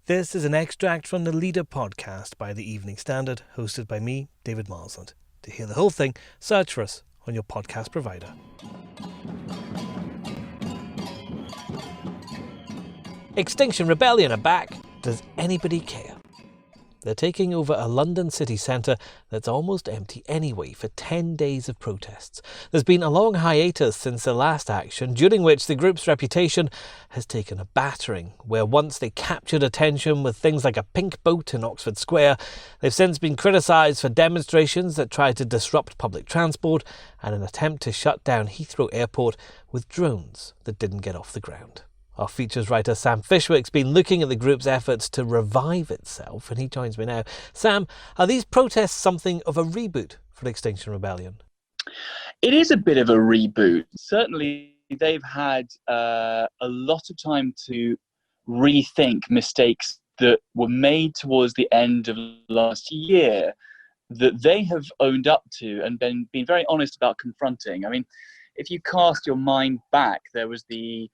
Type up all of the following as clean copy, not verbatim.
This is an extract from the Leader podcast by the Evening Standard, hosted by me, David Marsland. To hear the whole thing, search for us on your podcast provider. Extinction Rebellion are back. Does anybody care? They're taking over a London city centre that's almost empty anyway for 10 days of protests. There's been a long hiatus since the last action, during which the group's reputation has taken a battering, where once they captured attention with things like a pink boat in Oxford Square, they've since been criticised for demonstrations that tried to disrupt public transport and an attempt to shut down Heathrow Airport with drones that didn't get off the ground. Our features writer Sam Fishwick's been looking at the group's efforts to revive itself, and he joins me now. Sam, are these protests something of a reboot for Extinction Rebellion? It is a bit of a reboot. Certainly, they've had a lot of time to rethink mistakes that were made towards the end of last year that they have owned up to and been very honest about confronting. I mean, if you cast your mind back, there was the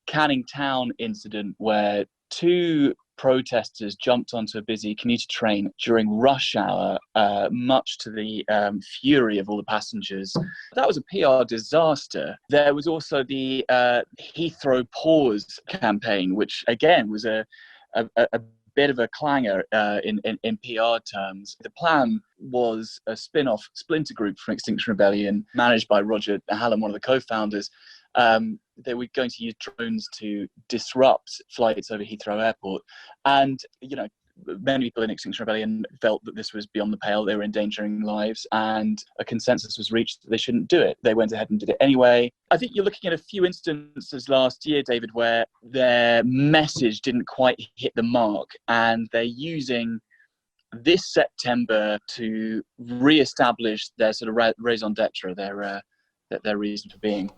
Canning Town incident where two protesters jumped onto a busy commuter train during rush hour, much to the fury of all the passengers. That was a PR disaster. There was also the Heathrow Pause campaign, which again was a bit of a clanger in PR terms. The plan was a spin-off splinter group from Extinction Rebellion, managed by Roger Hallam, one of the co-founders. They were going to use drones to disrupt flights over Heathrow Airport. And, you know, many people in Extinction Rebellion felt that this was beyond the pale, they were endangering lives, and a consensus was reached that they shouldn't do it. They went ahead and did it anyway. I think you're looking at a few instances last year, David, where their message didn't quite hit the mark, and they're using this September to re-establish their sort of raison d'etre, their reason for being.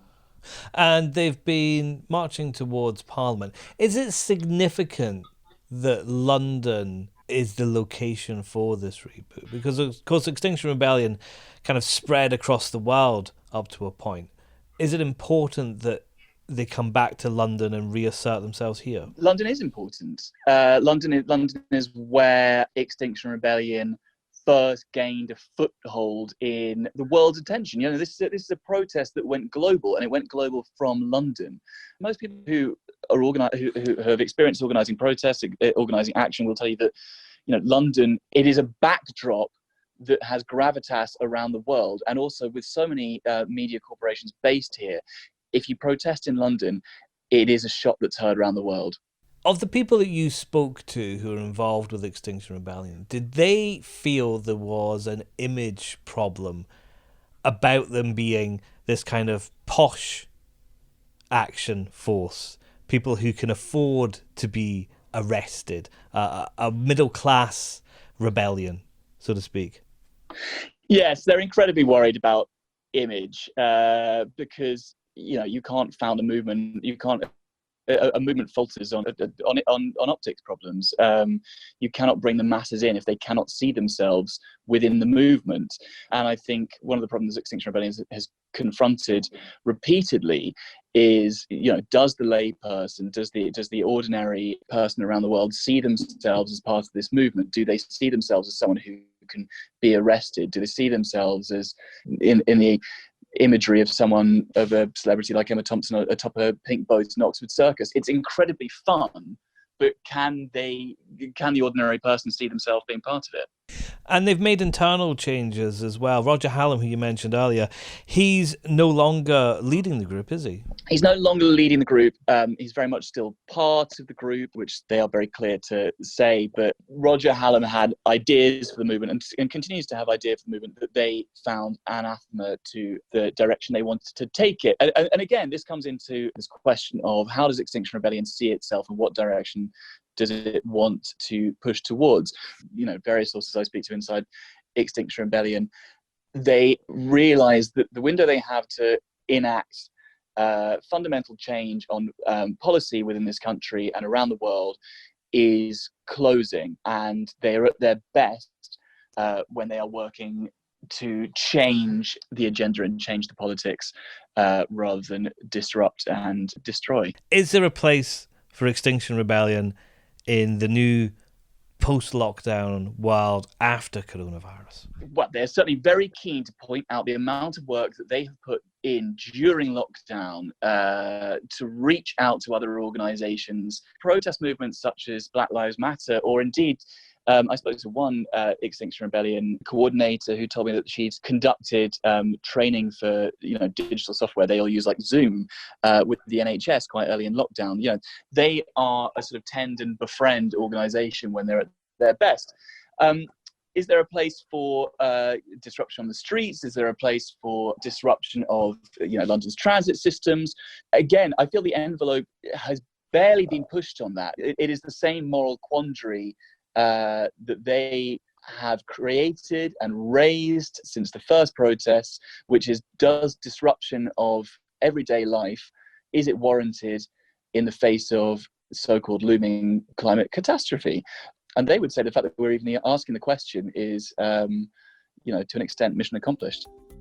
And they've been marching towards Parliament. Is it significant that London is the location for this reboot? Because, of course, Extinction Rebellion kind of spread across the world up to a point. Is it important that they come back to London and reassert themselves here? London is important. London is where Extinction Rebellion first gained a foothold in the world's attention. You know, this is a protest that went global, and it went global from London. Most people who are who have experienced organising protests, organising action, will tell you that, you know, London, it is a backdrop that has gravitas around the world, and also with so many media corporations based here. If you protest in London, it is a shot that's heard around the world. Of the people that you spoke to who are involved with Extinction Rebellion, did they feel there was an image problem about them being this kind of posh action force, people who can afford to be arrested, a middle-class rebellion, so to speak? Yes, they're incredibly worried about image because, you know, you can't found a movement, a movement falters on optics problems. You cannot bring the masses in if they cannot see themselves within the movement. And I think one of the problems Extinction Rebellion has confronted repeatedly is, you know, does the layperson, does the ordinary person around the world see themselves as part of this movement? Do they see themselves as someone who can be arrested? Do they see themselves as in the imagery of someone, of a celebrity like Emma Thompson atop a pink boat in Oxford Circus? It's incredibly fun, but can the ordinary person see themselves being part of it? And they've made internal changes as well. Roger Hallam, who you mentioned earlier, he's no longer leading the group, is he? He's no longer leading the group. He's very much still part of the group, which they are very clear to say. But Roger Hallam had ideas for the movement and continues to have ideas for the movement that they found anathema to the direction they wanted to take it. And again, this comes into this question of how does Extinction Rebellion see itself and what direction does it want to push towards? You know, various sources I speak to inside Extinction Rebellion, they realize that the window they have to enact fundamental change on policy within this country and around the world is closing, and they're at their best when they are working to change the agenda and change the politics rather than disrupt and destroy. Is there a place for Extinction Rebellion in the new post-lockdown world after coronavirus? Well, they're certainly very keen to point out the amount of work that they have put in during lockdown to reach out to other organisations, protest movements such as Black Lives Matter, or indeed, I spoke to one Extinction Rebellion coordinator who told me that she's conducted training for digital software. They all use like Zoom with the NHS quite early in lockdown. They are a sort of tend and befriend organisation when they're at their best. Is there a place for disruption on the streets? Is there a place for disruption of London's transit systems? Again, I feel the envelope has barely been pushed on that. It is the same moral quandary that they have created and raised since the first protests, which is, does disruption of everyday life, is it warranted in the face of so-called looming climate catastrophe? And they would say the fact that we're even asking the question is, to an extent, mission accomplished.